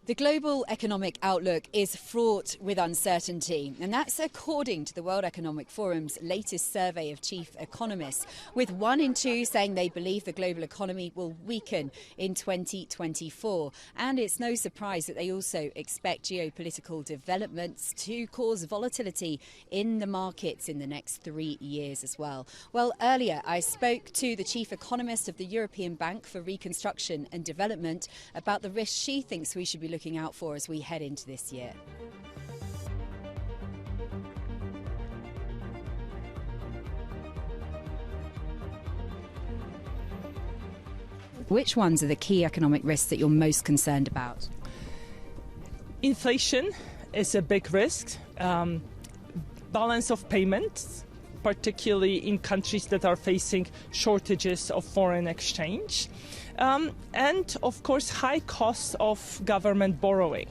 The global economic outlook is fraught with uncertainty, and that's according to the World Economic Forum's latest survey of chief economists, with 1 in 2 saying they believe the global economy will weaken in 2024. And it's no surprise that they also expect geopolitical developments to cause volatility in the markets in the next 3 years as well. Well, earlier I spoke to the chief economist of the European Bank for Reconstruction and Development about the risks she thinks we should be looking out for as we head into this year. Which ones are the key economic risks that you're most concerned about? Inflation is a big risk. Balance of payments, particularly in countries that are facing shortages of foreign exchange. And, of course, high costs of government borrowing.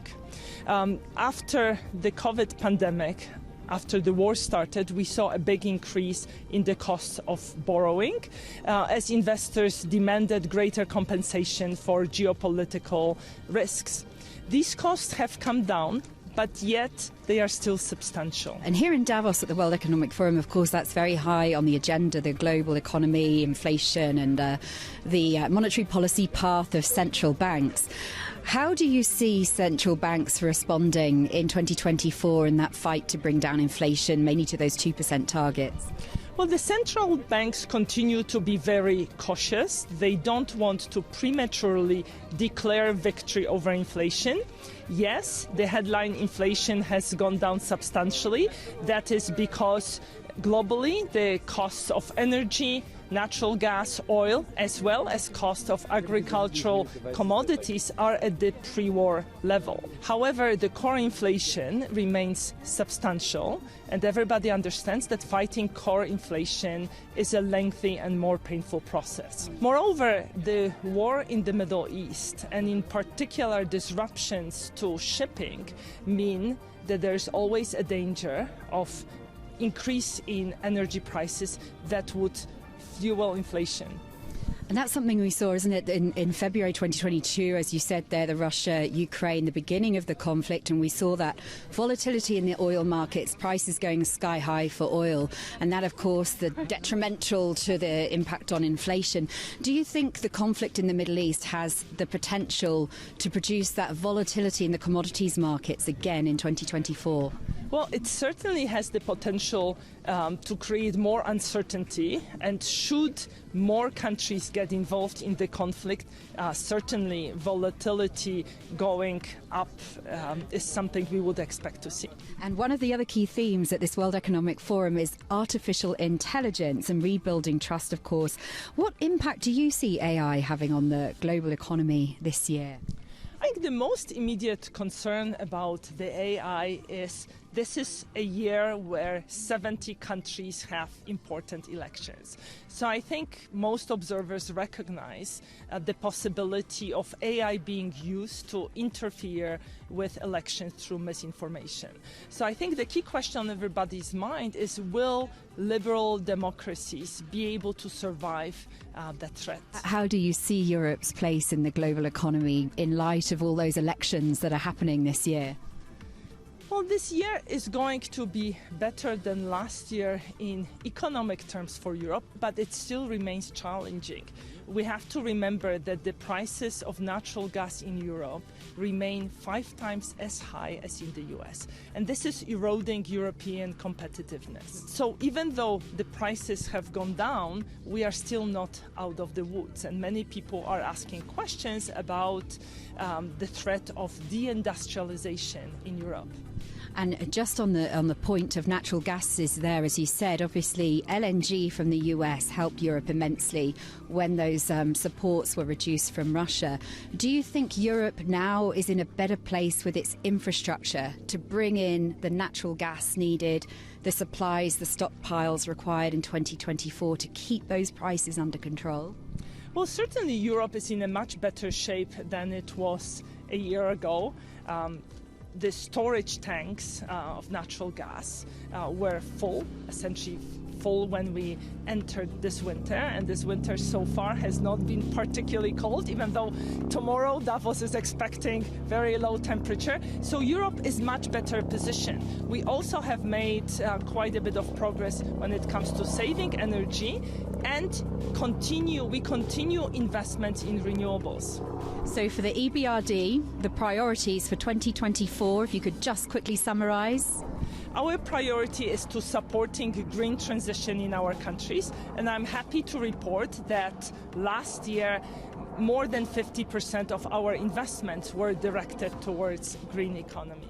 After the COVID pandemic, after the war started, we saw a big increase in the cost of borrowing as investors demanded greater compensation for geopolitical risks. These costs have come down, but yet they are still substantial. And here in Davos at the World Economic Forum, of course, that's very high on the agenda, the global economy, inflation and the monetary policy path of central banks. How do you see central banks responding in 2024 in that fight to bring down inflation, mainly to those 2% targets? Well, the central banks continue to be very cautious. They don't want to prematurely declare victory over inflation. Yes, the headline inflation has gone down substantially. That is because globally the costs of energy, natural gas, oil, as well as cost of agricultural commodities are at the pre-war level. However, the core inflation remains substantial, and everybody understands that fighting core inflation is a lengthy and more painful process. Moreover, the war in the Middle East, and in particular disruptions to shipping, mean that there's always a danger of increase in energy prices that would fuel inflation. And that's something we saw, isn't it, in February 2022, as you said there, the Russia-Ukraine, the beginning of the conflict, and we saw that volatility in the oil markets, prices going sky high for oil, and that, of course, the detrimental to the impact on inflation. Do you think the conflict in the Middle East has the potential to produce that volatility in the commodities markets again in 2024? Well, it certainly has the potential to create more uncertainty, and should more countries get involved in the conflict, certainly volatility going up is something we would expect to see. And one of the other key themes at this World Economic Forum is artificial intelligence and rebuilding trust, of course. What impact do you see AI having on the global economy this year? I think the most immediate concern about the AI is this is a year where 70 countries have important elections. So I think most observers recognize the possibility of AI being used to interfere with elections through misinformation. So I think the key question on everybody's mind is, will liberal democracies be able to survive that threat? How do you see Europe's place in the global economy in light of all those elections that are happening this year? Well, this year is going to be better than last year in economic terms for Europe, but it still remains challenging. We have to remember that the prices of natural gas in Europe remain 5 times as high as in the US, and this is eroding European competitiveness. So even though the prices have gone down, we are still not out of the woods, and many people are asking questions about the threat of deindustrialization in Europe. And just on the point of natural gases there, as you said, obviously LNG from the US helped Europe immensely when those supports were reduced from Russia. Do you think Europe now is in a better place with its infrastructure to bring in the natural gas needed, the supplies, the stockpiles required in 2024 to keep those prices under control? Well, certainly Europe is in a much better shape than it was a year ago. The storage tanks of natural gas were full, essentially fall when we entered this winter, and this winter so far has not been particularly cold, even though tomorrow Davos is expecting very low temperature. So Europe is much better positioned. We also have made quite a bit of progress when it comes to saving energy, and we continue investments in renewables. So for the EBRD, the priorities for 2024, if you could just quickly summarise. Our priority is to supporting green transition in our countries, and I'm happy to report that last year more than 50% of our investments were directed towards green economy.